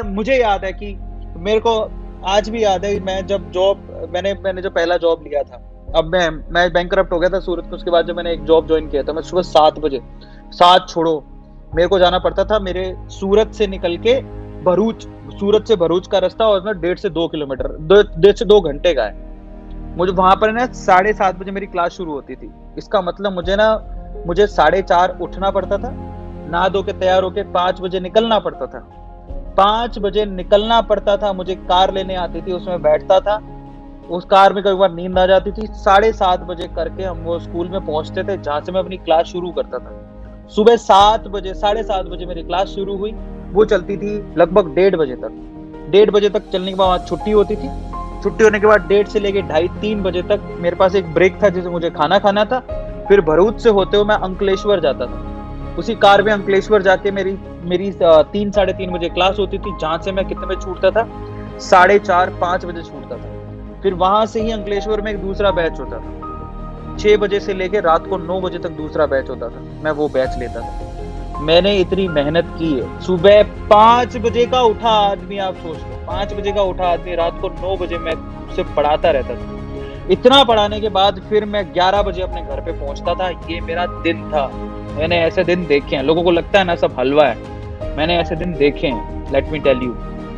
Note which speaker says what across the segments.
Speaker 1: मुझे याद है कि मेरे को आज भी याद है, मैं जब जॉब मैंने जो पहला जॉब लिया था, अब मैं बैंकरप्ट हो गया था सूरत में। उसके बाद जब मैंने एक जॉब ज्वाइन किया था, मैं सुबह 7 बजे, 7 छोड़ो, मेरे को जाना पड़ता था मेरे सूरत से निकल के भरूच। सूरत से भरूच का रास्ता और ना 1.5 से 2 किलोमीटर, 1.5 से 2 घंटे का है। मुझे वहां पर ना 7:30 बजे मेरी क्लास शुरू होती थी। इसका मतलब मुझे 4:30 उठना पड़ता था, नहा धो के तैयार होके 5 बजे निकलना पड़ता था। 5 बजे निकलना पड़ता था, मुझे कार लेने आती थी, उसमें बैठता था, उस कार में कई बार नींद आ जाती थी। 7:30 बजे करके हम वो स्कूल में पहुंचते थे जहां से मैं अपनी क्लास शुरू करता था। सुबह 7 बजे, 7:30 बजे मेरी क्लास शुरू हुई, वो चलती थी लगभग 1:30 बजे तक। 1:30 बजे तक चलने के बाद छुट्टी होती थी। छुट्टी होने के बाद 1:30 से लेके 2:30-3 बजे तक मेरे पास एक ब्रेक था जिसे मुझे खाना खाना था। फिर भरूच से होते हुए मैं अंकलेश्वर जाता था। उसी कार में अंकलेश्वर जाके मेरी 3 साढ़े 3 बजे क्लास होती थी, जहां से मैं कितने बजे छूटता था, 4:30-5 बजे छूटता था। फिर वहां से ही अंकलेश्वर में एक दूसरा बैच होता था, 6 बजे से लेके रात को 9 बजे तक दूसरा बैच होता था, मैं वो बैच लेता था। मैंने इतनी मेहनत की है। सुबह 5 बजे का उठा आदमी, आप सोच लो, 5 बजे का उठा आदमी रात को 9 बजे मैं उसे पढ़ाता रहता था। इतना पढ़ाने के बाद फिर मैं 11 बजे अपने घर पे पहुंचता था। ये मेरा दिन था। मैंने ऐसे दिन देखे हैं, लोगों को लगता है ना सब हलवा है, मैंने ऐसे दिन देखे हैं, लेट मी टेल यू।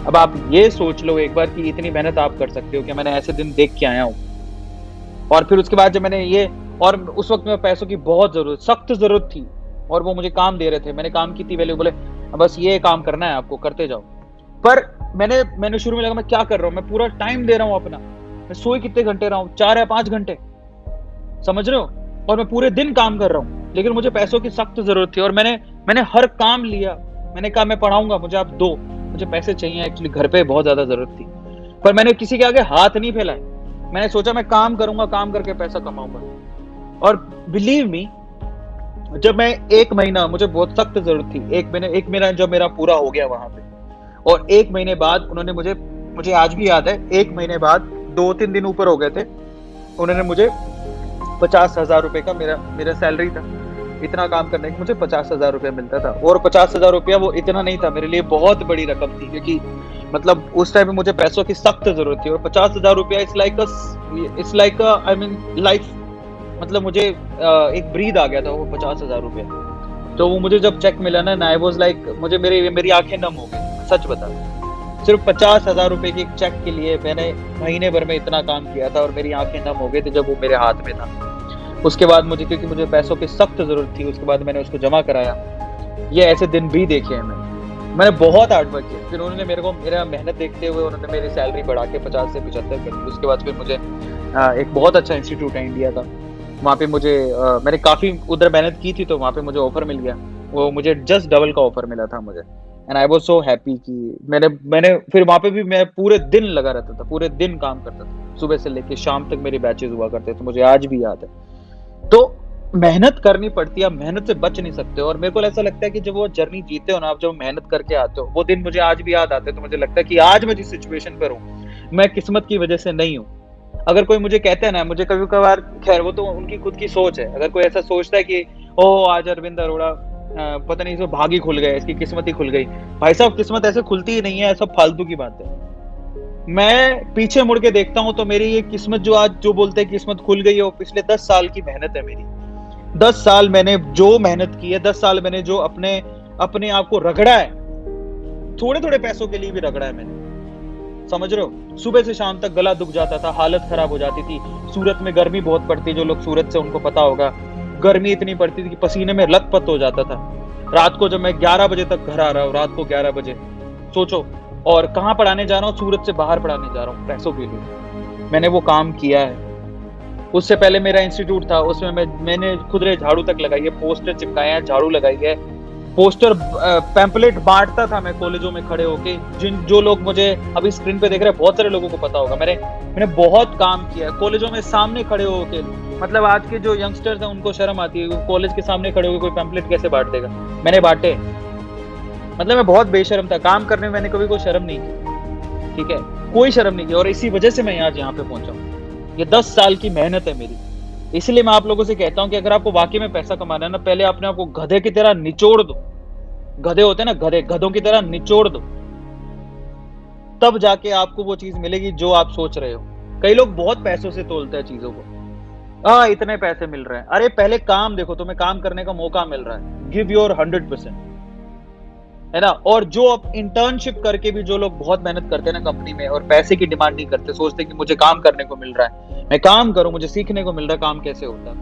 Speaker 1: अब आप ये सोच लो एक बार कि इतनी मेहनत आप कर सकते हो कि मैंने ऐसे दिन देख के आया हूँ। और फिर उसके बाद जब मैंने ये, और उस वक्त में पैसों की बहुत जरूरत, सख्त जरूरत थी, और वो मुझे काम दे रहे थे, मैंने काम की थी वैल्यू, बोले बस ये काम करना है आपको, करते जाओ। पर मैंने शुरू में लगा मैं क्या कर रहा हूँ, मैं पूरा टाइम दे रहा हूँ अपना, मैं सोए कितने घंटे रहा हूँ, 4 या 5 घंटे, समझ रहे हो, और मैं पूरे दिन काम कर रहा हूँ, लेकिन मुझे पैसों की सख्त जरूरत थी। और मैंने हर काम लिया। मैंने कहा मैं पढ़ाऊंगा, मुझे आप दो, मुझे पैसे चाहिए, एक्चुअली घर पे बहुत ज्यादा जरूरत थी। पर मैंने किसी के आगे हाथ नहीं फैलाए। मैंने सोचा मैं काम करूंगा, काम करके पैसा कमाऊंगा। और बिलीव मी, जब मैं 1 महीना, मुझे बहुत सख्त जरूरत थी, 1 महीना जब मेरा पूरा हो गया वहां पे, और 1 महीने बाद उन्होंने मुझे आज भी याद है, 1 महीने बाद 2-3 दिन ऊपर हो गए थे, उन्होंने मुझे 50,000 रुपए का मेरा सैलरी था। इतना काम करने के मुझे 50,000 रुपया मिलता था। और 50,000 रुपया वो इतना नहीं था, मेरे लिए बहुत बड़ी रकम थी, क्योंकि मतलब उस टाइम में मुझे पैसों की सख्त जरूरत थी। और 50,000 रुपया it's like I mean life, मतलब मुझे एक ब्रीद आ गया था वो 50,000 रुपया। तो वो मुझे जब चेक मिला ना, आई वाज लाइक, मुझे मेरी आंखें नम हो गई, सच बता। सिर्फ 50,000 रुपए के एक चेक के लिए मैंने महीने भर में इतना काम किया था, और मेरी आंखें नम हो गई थी जब वो मेरे हाथ में था। उसके बाद मुझे, क्योंकि मुझे पैसों की सख्त जरूरत थी, उसके बाद मैंने उसको जमा कराया। ये ऐसे दिन भी देखे हैं मैंने बहुत हार्ड वर्क किया। फिर उन्होंने मेरा मेहनत देखते हुए उन्होंने मेरी सैलरी बढ़ा के 50 से 75 कर दी। उसके बाद फिर मुझे एक बहुत अच्छा इंस्टीट्यूट है इंडिया का, वहाँ पे मैंने काफी उधर मेहनत की थी, तो वहाँ पे मुझे ऑफर मिल गया। वो मुझे जस्ट डबल का ऑफर मिला था मुझे, and I was so happy कि मैंने फिर वहाँ पे भी मैं पूरे दिन लगा रहता था, पूरे दिन काम करता था, सुबह से लेके शाम तक मेरे बैचेस हुआ करते थे, मुझे आज भी याद है। तो मेहनत करनी पड़ती है, आप मेहनत से बच नहीं सकते। और मेरे को ऐसा लगता है कि जब वो जर्नी जीते हो ना, आप जब मेहनत करके आते हो, वो दिन मुझे आज भी याद आते हैं। तो मुझे लगता है कि आज मैं जिस सिचुएशन पर हूँ, मैं किस्मत की वजह से नहीं हूँ। अगर कोई मुझे कहता है ना, मुझे कभी कभार, खैर वो तो उनकी खुद की सोच है, अगर कोई ऐसा सोचता है कि ओ आज अरविंद अरोड़ा पता नहीं इसको भाग ही खुल गया, इसकी किस्मत ही खुल गई, भाई साहब किस्मत ऐसे खुलती ही नहीं है, सब फालतू की बात है। मैं पीछे मुड़ के देखता हूँ तो मेरी ये किस्मत, जो आज जो बोलते हैं किस्मत खुल गई है, वो पिछले 10 साल की मेहनत है मेरी। 10 साल मैंने जो मेहनत की है, 10 साल मैंने जो अपने आप को रगड़ा है, थोड़े थोड़े पैसों के लिए भी रगड़ा है मैंने, समझ रहे हो। सुबह से शाम तक गला दुख जाता था, हालत खराब हो जाती थी। सूरत में गर्मी बहुत पड़ती, जो लोग सूरत से उनको पता होगा, गर्मी इतनी पड़ती थी कि पसीने में लथपथ हो जाता था। रात को जब मैं 11 बजे तक घर आ रहा हूँ, रात को 11 बजे, सोचो, और कहाँ पढ़ाने जा रहा हूँ, सूरत से बाहर पढ़ाने जा रहा हूँ पैसों के लिए। मैंने वो काम किया है। उससे पहले मेरा इंस्टीट्यूट था, उसमें मैंने खुद झाड़ू तक लगाई है, पोस्टर चिपकाए हैं, झाड़ू लगाई है, पोस्टर पैम्पलेट बांटता था मैं कॉलेजों में खड़े होके। जो लोग मुझे अभी स्क्रीन पे देख रहे हैं, बहुत सारे लोगों को पता होगा, मैंने बहुत काम किया है कॉलेजों में सामने खड़े होके। मतलब आज के जो यंगस्टर्स हैं उनको शर्म आती है, कॉलेज के सामने खड़े होकर कोई पैम्पलेट कैसे बांट देगा, मैंने बांटे। मतलब मैं बहुत बेशर्म था, काम करने में मैंने कभी कोई शर्म नहीं की, ठीक है, कोई शर्म नहीं की। और इसी वजह से मैं आज यहाँ पे पहुंचा हूँ। ये 10 साल की मेहनत है मेरी। इसलिए मैं आप लोगों से कहता हूं कि अगर आपको वाकई में पैसा कमाना है ना, पहले अपने आप को गधे की तरह निचोड़ दो। गधे होते हैं ना, गधों की तरह निचोड़ दो। तब जाके आपको वो चीज मिलेगी जो आप सोच रहे हो। कई लोग बहुत पैसों से तोलते हैं चीजों को। इतने पैसे मिल रहे हैं। अरे पहले काम देखो, तुम्हें काम करने का मौका मिल रहा है, गिव योर 100%, है ना। और जो अब इंटर्नशिप करके भी जो लोग बहुत मेहनत करते हैं ना कंपनी में, और पैसे की डिमांड नहीं करते, सोचते कि मुझे काम करने को मिल रहा है, मैं काम करूं, मुझे सीखने को मिल रहा है काम कैसे होता है,